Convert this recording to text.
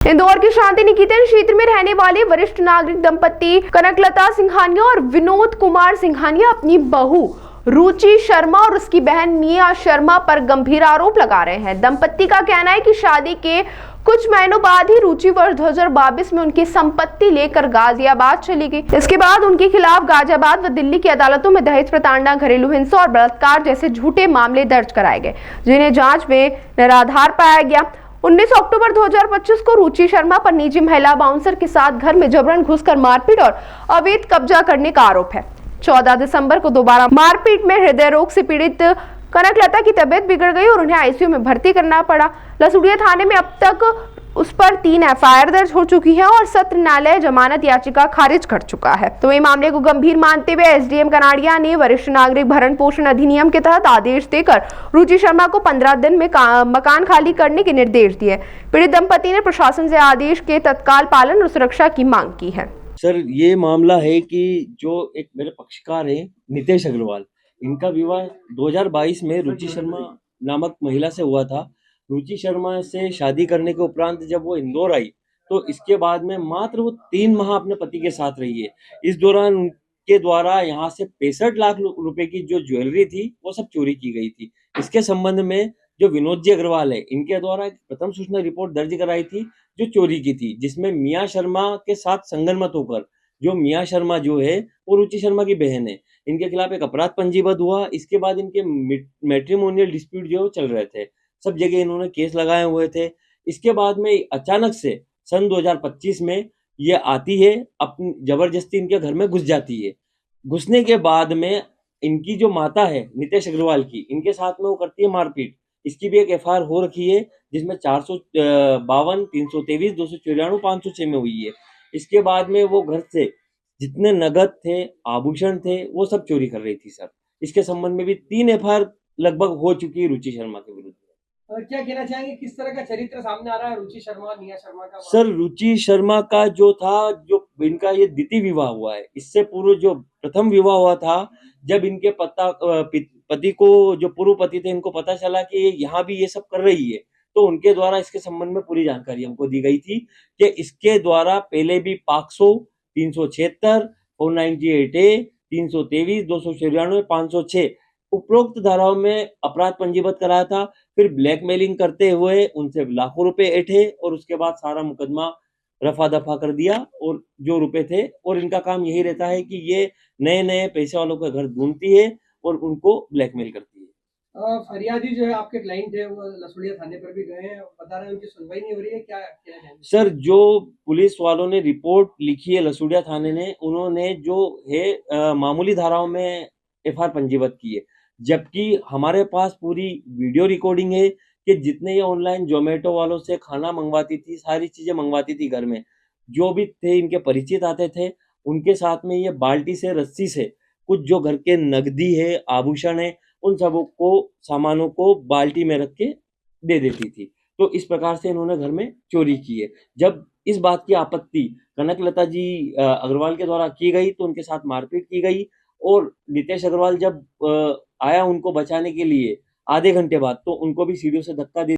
इंदौर के शांति निकेतन क्षेत्र में रहने वाले वरिष्ठ नागरिक दंपति कनकलता सिंघानिया और विनोद कुमार सिंघानिया अपनी बहू रुचि शर्मा और उसकी बहन मिया शर्मा पर गंभीर आरोप लगा रहे हैं। दंपति का कहना है कि शादी के कुछ महीनों बाद ही रुचि वर्ष 2022 में उनकी संपत्ति लेकर गाजियाबाद चली गई। इसके बाद उनके खिलाफ गाजियाबाद व दिल्ली की अदालतों में दहेज प्रताड़ना, घरेलू हिंसा और बलात्कार जैसे झूठे मामले दर्ज कराए गए, जिन्हें जांच में निराधार पाया गया। 19 अक्टूबर 2025 को रुचि शर्मा पर निजी महिला बाउंसर के साथ घर में जबरन घुसकर मारपीट और अवैध कब्जा करने का आरोप है। 14 दिसंबर को दोबारा मारपीट में हृदय रोग से पीड़ित कनकलता की तबीयत बिगड़ गई और उन्हें आईसीयू में भर्ती करना पड़ा। लसूड़िया थाने में अब तक उस पर 3 एफआईआर दर्ज हो चुकी है और सत्र न्यायालय जमानत याचिका खारिज कर चुका है। तो वही मामले को गंभीर मानते हुए एसडीएम कनाड़िया ने वरिष्ठ नागरिक भरण पोषण अधिनियम के तहत आदेश देकर रुचि शर्मा को 15 दिन में मकान खाली करने के निर्देश दिए। पीड़ित दंपति ने प्रशासन से आदेश के तत्काल पालन और सुरक्षा की मांग की है। सर, ये मामला है कि जो एक मेरे पक्षकार हैं नितेश अग्रवाल, इनका विवाह 2022 में रुचि शर्मा नामक महिला से हुआ था। रुचि शर्मा से शादी करने के उपरांत जब वो इंदौर आई तो इसके बाद में मात्र वो 3 माह अपने पति के साथ रही है। इस दौरान उनके द्वारा यहाँ से 65 लाख रुपए की जो ज्वेलरी थी वो सब चोरी की गई थी। इसके संबंध में जो विनोद जी अग्रवाल है, इनके द्वारा एक प्रथम सूचना रिपोर्ट दर्ज कराई थी जो चोरी की थी, जिसमें मिया शर्मा के साथ संगनमत होकर, जो मिया शर्मा जो है वो रुचि शर्मा की बहन है, इनके खिलाफ एक अपराध पंजीबद्ध हुआ। इसके बाद इनके मैट्रिमोनियल डिस्प्यूट जो चल रहे थे, सब जगह इन्होंने केस लगाए हुए थे। इसके बाद में अचानक से सन 2025 में ये आती है, अपनी जबरदस्ती इनके घर में घुस जाती है। घुसने के बाद में इनकी जो माता है नितेश अग्रवाल की, इनके साथ में वो करती है मारपीट। इसकी भी एक एफआईआर हो रखी है जिसमें 452, 323, 294, 506 में हुई है। इसके बाद में वो घर से जितने नगद थे, आभूषण थे, वो सब चोरी कर रही थी सर। इसके संबंध में भी 3 एफआईआर लगभग हो चुकी है रुचि शर्मा के विरुद्ध। क्या कहना चाहेंगे, किस तरह का चरित्र सामने आ रहा है रुचि शर्मा और मिया शर्मा का? सर, रुचि शर्मा का जो था, जो इनका ये द्वितीय विवाह हुआ है। इससे पूर्व जो प्रथम विवाह हुआ था, जब इनके पति को, जो पूर्व पति थे, इनको पता चला कि यहाँ भी ये सब कर रही है, तो उनके द्वारा इसके संबंध में पूरी जानकारी हमको दी गई थी कि इसके द्वारा पहले भी पॉक्सो 376, 498A, 323, 294, 506 उपरोक्त धाराओं में अपराध पंजीबद्ध कराया था। फिर ब्लैकमेलिंग करते हुए उनसे लाखों रुपए ऐंठे और उसके बाद सारा मुकदमा रफा दफा कर दिया और जो रुपए थे, और इनका काम यही रहता है कि ये नए नए पैसे वालों का घर ढूंढती है और उनको ब्लैकमेल करती है। फरियादी जो है आपके क्लाइंट है, वो लसूड़िया थाने पर भी गए हैं, बता रहे हैं उनकी सुनवाई नहीं हो रही है, क्या कहना चाहेंगे? सर, जो पुलिस वालों ने रिपोर्ट लिखी है लसूड़िया थाने ने, उन्होंने जो है मामूली धाराओं में एफआईआर पंजीबद्ध की है, जबकि हमारे पास पूरी वीडियो रिकॉर्डिंग है कि जितने ये ऑनलाइन जोमेटो वालों से खाना मंगवाती थी, सारी चीजें मंगवाती थी घर में, जो भी थे इनके परिचित आते थे, उनके साथ में ये बाल्टी से, रस्सी से कुछ जो घर के नकदी है, आभूषण है, उन सबों को, सामानों को बाल्टी में रख के दे देती थी। तो इस प्रकार से इन्होंने घर में चोरी की है। जब इस बात की आपत्ति कनकलता जी अग्रवाल के द्वारा की गई तो उनके साथ मारपीट की गई, और नितेश अग्रवाल जब आया उनको बचाने के लिए आधे घंटे बाद, तो उनको भी सीढ़ियों से धक्का दे